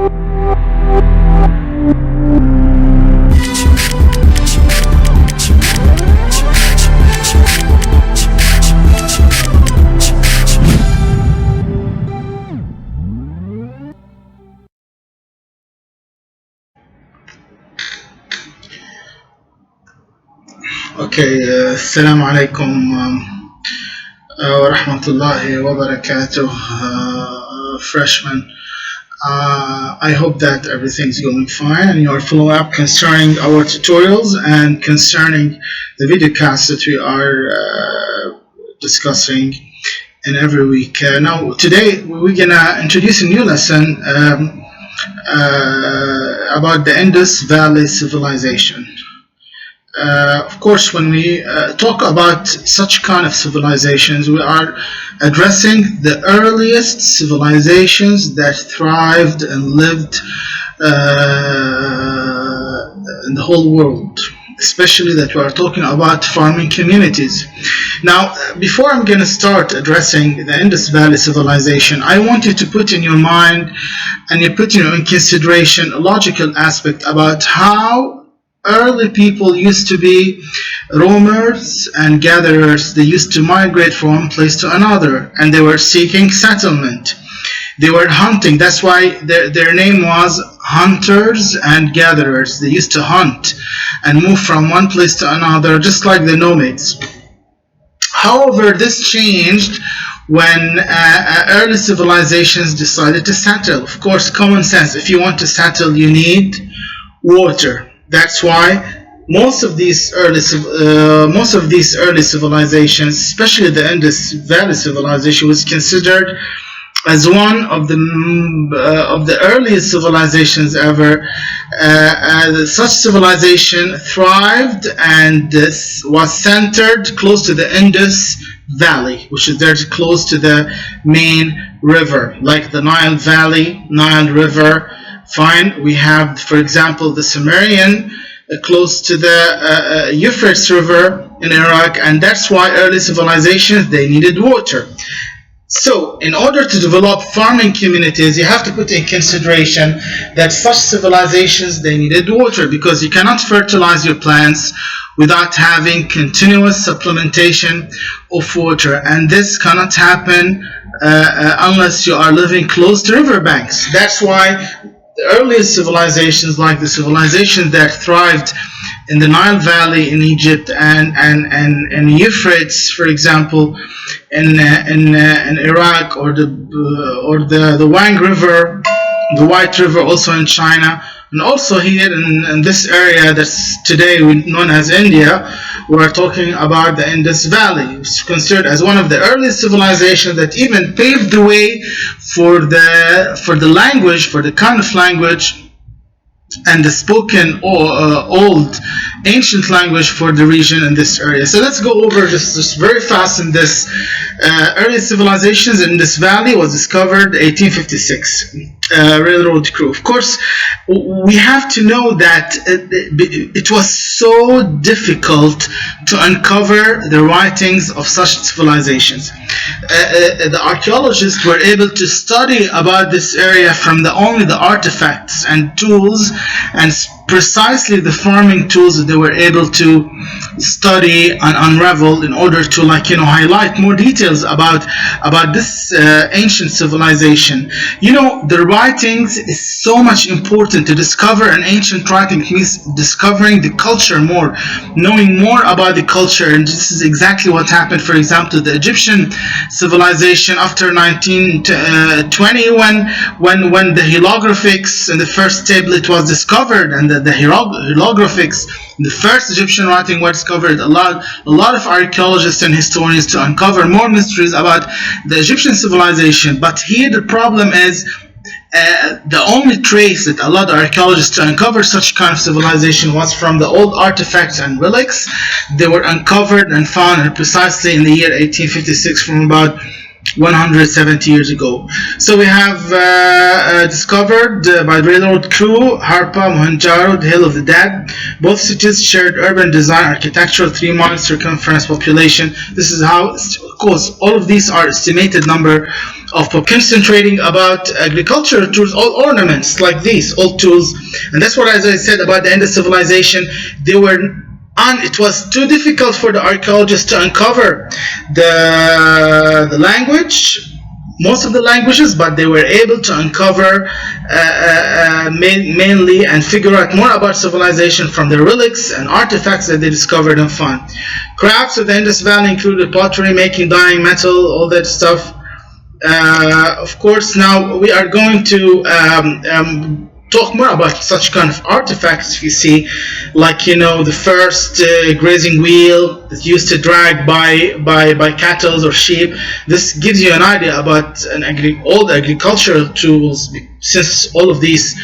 Okay, Assalamu alaikum wa rahmatullahi wa barakatuh, freshmen. I hope that everything's going fine and you're following up concerning our tutorials and concerning the video casts that we are discussing in every week. Now, today we're gonna introduce a new lesson about the Indus Valley Civilization. Of course, when we talk about such kind of civilizations, we are addressing the earliest civilizations that thrived and lived in the whole world, especially that we are talking about farming communities. Now, before I'm going to start addressing the Indus Valley Civilization, I want you to put in your mind and you put in consideration a logical aspect about how early people used to be roamers and gatherers. They used to migrate from one place to another, and they were seeking settlement. They were hunting. That's why their name was hunters and gatherers. They used to hunt and move from one place to another, just like the nomads. However, this changed when early civilizations decided to settle. Of course, common sense. If you want to settle, you need water. That's why most of these early civilizations, especially the Indus Valley Civilization, was considered as one of the earliest civilizations ever. Such civilization thrived and was centered close to the Indus Valley, which is there close to the main river, like the Nile Valley, Nile River. Fine, we have, for example, the Sumerian close to the Euphrates River in Iraq, and that's why early civilizations, they needed water. So, in order to develop farming communities, you have to put in consideration that such civilizations, they needed water, because you cannot fertilize your plants without having continuous supplementation of water, and this cannot happen unless you are living close to riverbanks. That's why the earliest civilizations, like the civilizations that thrived in the Nile Valley in Egypt and Euphrates, for example, in Iraq, or the Wang River, the White River, also in China, and also here in this area that's today known as India, we're talking about the Indus Valley. It's considered as one of the earliest civilizations that even paved the way for the language, for the kind of language and the spoken old ancient language for the region in this area. So let's go over this very fast. In this early civilizations in this valley was discovered 1856, railroad crew. Of course, we have to know that it was so difficult to uncover the writings of such civilizations. The archaeologists were able to study about this area from only the artifacts and tools, and precisely the farming tools that they were able to study and unravel in order to, highlight more details about this ancient civilization. The writings is so much important. To discover an ancient writing means discovering the culture more, knowing more about the culture, and this is exactly what happened. For example, the Egyptian civilization after 1920, when the hieroglyphics and the first tablet was discovered, and the hieroglyphics, the first Egyptian writing was discovered. A lot of archaeologists and historians to uncover more mysteries about the Egyptian civilization. But here the problem is the only trace that allowed archaeologists to uncover such kind of civilization was from the old artifacts and relics. They were uncovered and found precisely in the year 1856 from about 170 years ago. So we have discovered by the railroad crew Harappa, Mohenjo-daro, the Hill of the Dead. Both cities shared urban design, architectural, 3-mile circumference population. This is how, of course, all of these are estimated number of concentrating about agricultural tools, all ornaments like these, all tools. And that's what, as I said about the Indus civilization, they were it was too difficult for the archaeologists to uncover the language, most of the languages, but they were able to uncover mainly and figure out more about civilization from the relics and artifacts that they discovered and found. Crafts of the Indus Valley included pottery making, dyeing, metal, all that stuff. Of course, now we are going to talk more about such kind of artifacts. You see, like, you know, the first grazing wheel that's used to drag by cattle or sheep. This gives you an idea about old agricultural tools, since all of these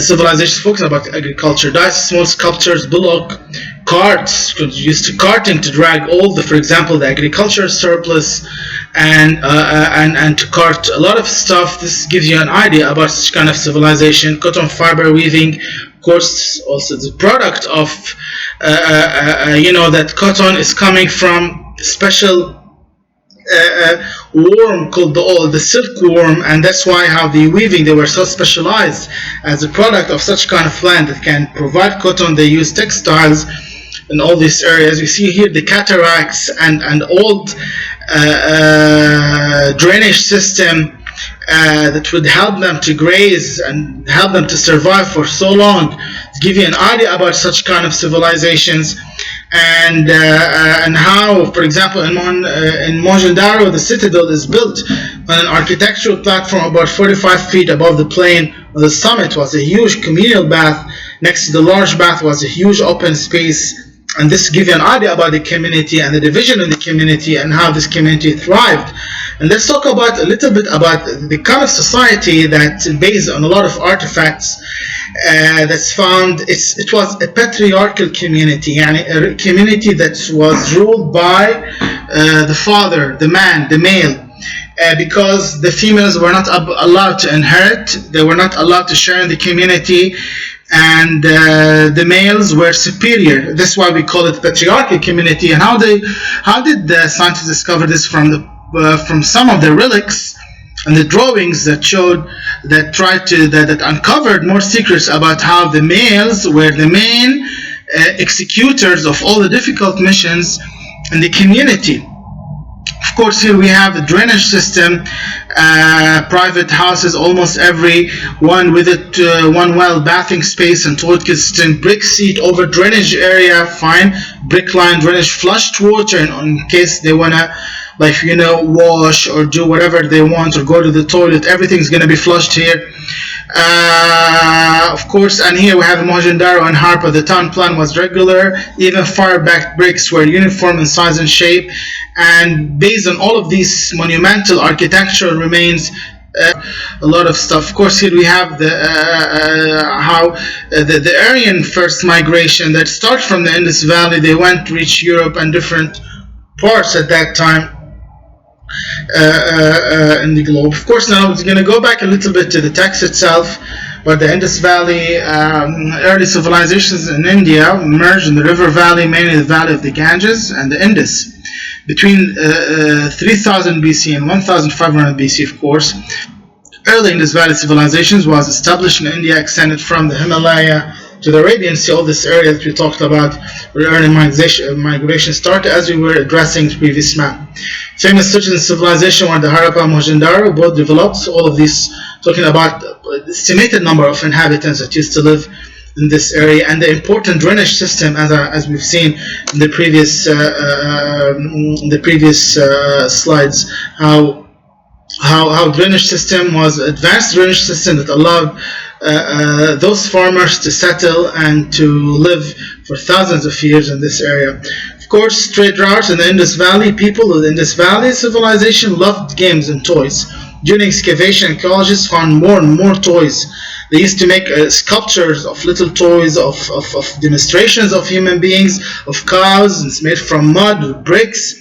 civilizations focus about agriculture. Dice, small sculptures, bullock carts used to carting to drag all the, for example, the agricultural surplus and to cart a lot of stuff. This gives you an idea about such kind of civilization. Cotton fiber weaving, of course, also the product of you know, that cotton is coming from special worm called the silkworm, and that's why how the weaving, they were so specialized as a product of such kind of plant that can provide cotton. They use textiles in all these areas. You see here the cataracts and old drainage system that would help them to graze and help them to survive for so long, to give you an idea about such kind of civilizations. And how, for example, in Mohenjo-daro, the citadel is built on an architectural platform about 45 feet above the plain. On the summit was a huge communal bath. Next to the large bath was a huge open space. And this gives you an idea about the community and the division in the community and how this community thrived. And let's talk about a little bit about the kind of society that's based on a lot of artifacts that's found. It was a patriarchal community, and a community that was ruled by the father, the man, the male. Because the females were not allowed to inherit, they were not allowed to share in the community, and the males were superior. That's why we call it patriarchal community. And how did the scientists discover this? From some of the relics and the drawings that showed, that uncovered more secrets about how the males were the main executors of all the difficult missions in the community. Of course, here we have the drainage system, private houses, almost every one with it, one well, bathing space and toilet system, brick seat over drainage area, fine, brick line drainage, flushed water in case they want to, like, you know, wash or do whatever they want or go to the toilet. Everything's going to be flushed here. Of course, and here we have Mohenjo-daro and Harappa. The town plan was regular. Even fire-backed bricks were uniform in size and shape. And based on all of these monumental architectural remains, a lot of stuff. Of course, here we have the Aryan first migration that started from the Indus Valley. They went to reach Europe and different parts at that time in the globe. Of course, now we're going to go back a little bit to the text itself. But the Indus Valley, early civilizations in India emerged in the river valley, mainly the valley of the Ganges and the Indus. Between 3000 BC and 1500 BC, of course, early Indus Valley civilizations was established in India, extended from the Himalaya to the Arabian Sea. All this area that we talked about, where early migration started, as we were addressing the previous map. Famous cities in civilization were the Harappa and Mohenjo-daro, both developed. All of these talking about the estimated number of inhabitants that used to live in this area, and the important drainage system, as we've seen in the previous slides, how drainage system was advanced drainage system that allowed those farmers to settle and to live for thousands of years in this area. Of course, trade routes in the Indus Valley. People of the Indus Valley civilization loved games and toys. During excavation, archaeologists found more and more toys. They used to make sculptures of little toys, of demonstrations of human beings, of cows. It's made from mud, bricks.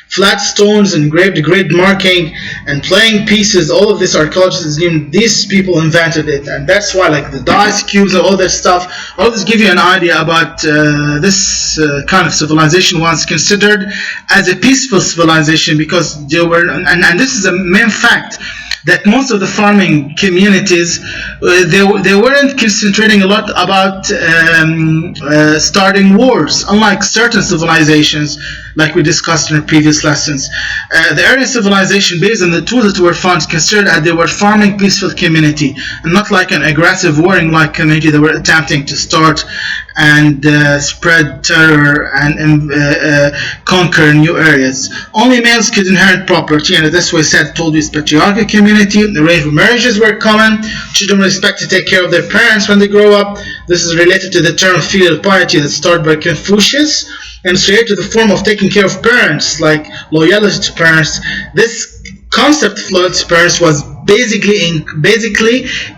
flat stones, engraved grid marking, and playing pieces. All of this archaeologists assume these people invented it, and that's why like the dice cubes and all that stuff. All this give you an idea about this kind of civilization was considered as a peaceful civilization, because they were, and this is a main fact, that most of the farming communities, they weren't concentrating a lot about starting wars, unlike certain civilizations like we discussed in our previous lessons. The Aryan civilization, based on the tools that were found, considered that they were farming peaceful community, and not like an aggressive warring like community that were attempting to start and spread terror and conquer new areas. Only males could inherit property, and this was said, told you, it's patriarchal community. Arranged marriages were common. Children were expected to take care of their parents when they grow up. This is related to the term filial piety that started by Confucius, and it's related to the form of taking care of parents, like loyalty to parents. This concept of loyalty to parents was basically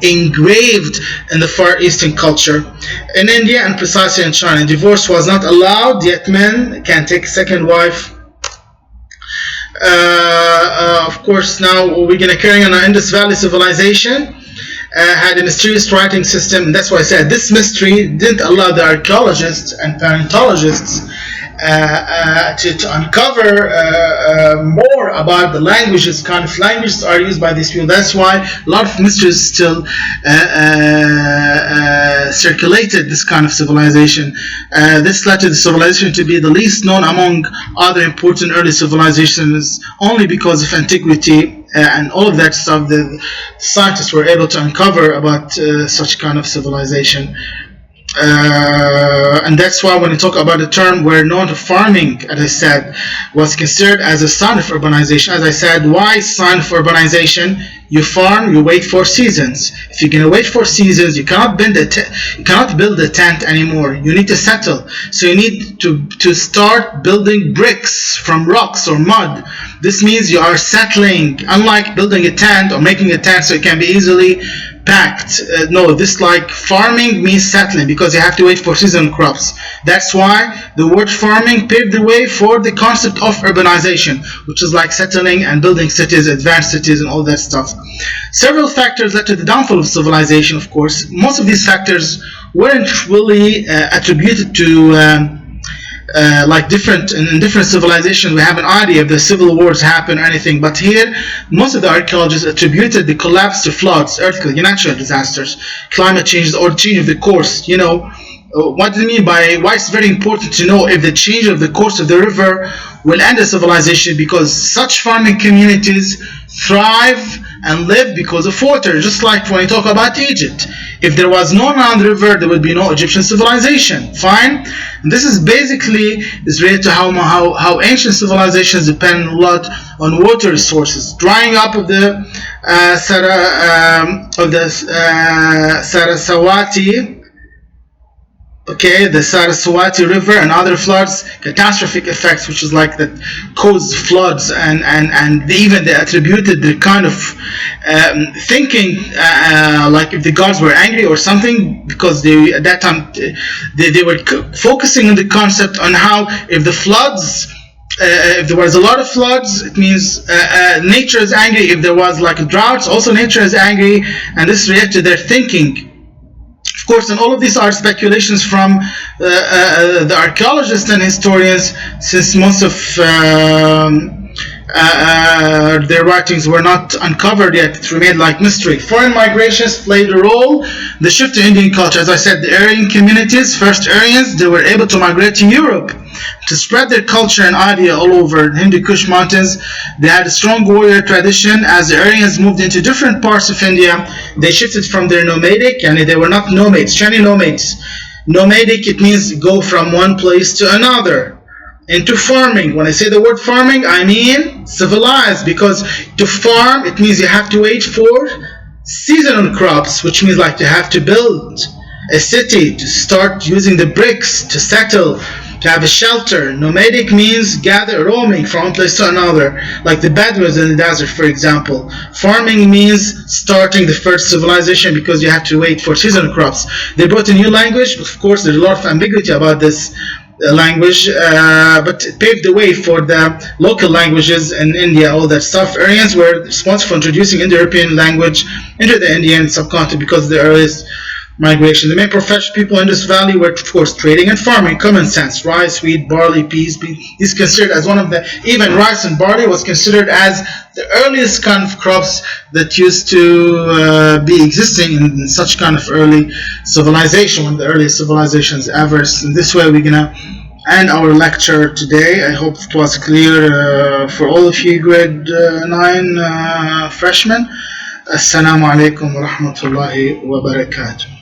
engraved in the Far Eastern culture. In India, and precisely in China, divorce was not allowed, yet men can take a second wife. Of course, now we're going to carry on our Indus Valley civilization. Had a mysterious writing system, and that's why I said this mystery didn't allow the archaeologists and paleontologists to uncover more about the languages, kind of languages are used by these people. That's why a lot of mysteries still circulated this kind of civilization. This led to the civilization to be the least known among other important early civilizations, only because of antiquity and all of that stuff the scientists were able to uncover about such kind of civilization. And that's why when we talk about the term, we're known to farming, as I said, was considered as a sign of urbanization. As I said, why sign of urbanization? You farm, you wait for seasons. If you're gonna wait for seasons, you cannot build a tent anymore. You need to settle. So you need to start building bricks from rocks or mud. This means you are settling, unlike building a tent or making a tent so it can be easily packed. No, this like farming means settling, because you have to wait for seasonal crops. That's why the word farming paved the way for the concept of urbanization, which is like settling and building cities, advanced cities, and all that stuff. Several factors led to the downfall of civilization, of course. Most of these factors weren't really attributed to like in different civilizations we have an idea if the civil wars happen or anything, but here most of the archaeologists attributed the collapse to floods, earthquakes, natural disasters, climate changes, or change of the course. You know, what do you mean by why it's very important to know if the change of the course of the river will end a civilization, because such farming communities thrive and live because of water, just like when we talk about Egypt. If there was no Nile River, there would be no Egyptian civilization. Fine? And this is basically related to how ancient civilizations depend a lot on water resources. Drying up of the Saraswati, the Saraswati River, and other floods, catastrophic effects, which is like that caused floods, and even they attributed the kind of thinking like if the gods were angry or something, because they at that time they were focusing on the concept on how if the floods, if there was a lot of floods, it means nature is angry. If there was like droughts, also nature is angry, and this related to their thinking. Of course, and all of these are speculations from the archaeologists and historians, since most of their writings were not uncovered yet. It remained like mystery. Foreign migrations played a role. The shift to Indian culture, as I said, the Aryan communities, first Aryans, they were able to migrate to Europe to spread their culture and idea all over the Hindu Kush mountains. They had a strong warrior tradition. As the Aryans moved into different parts of India, they shifted from their nomadic, and they were not nomads, Chinese nomads. Nomadic, it means go from one place to another, into farming. When I say the word farming, I mean civilized, because to farm, it means you have to wait for seasonal crops, which means like you have to build a city, to start using the bricks, to settle, to have a shelter. Nomadic means roaming from one place to another, like the Bedouins in the desert, for example. Farming means starting the first civilization, because you have to wait for seasonal crops. They brought a new language, but of course there's a lot of ambiguity about this language, but it paved the way for the local languages in India. All that stuff. Aryans were responsible for introducing Indo-European language into the Indian subcontinent because of the earliest migration. The main professional people in this valley were, of course, trading and farming. Common sense: rice, wheat, barley, peas. These considered as one of the, even rice and barley was considered as the earliest kind of crops that used to be existing in such kind of early civilization, one of the earliest civilizations ever. So in this way, we're gonna end our lecture today. I hope it was clear for all of you grade 9 freshmen. Assalamu alaikum wa rahmatullahi wa barakatuh.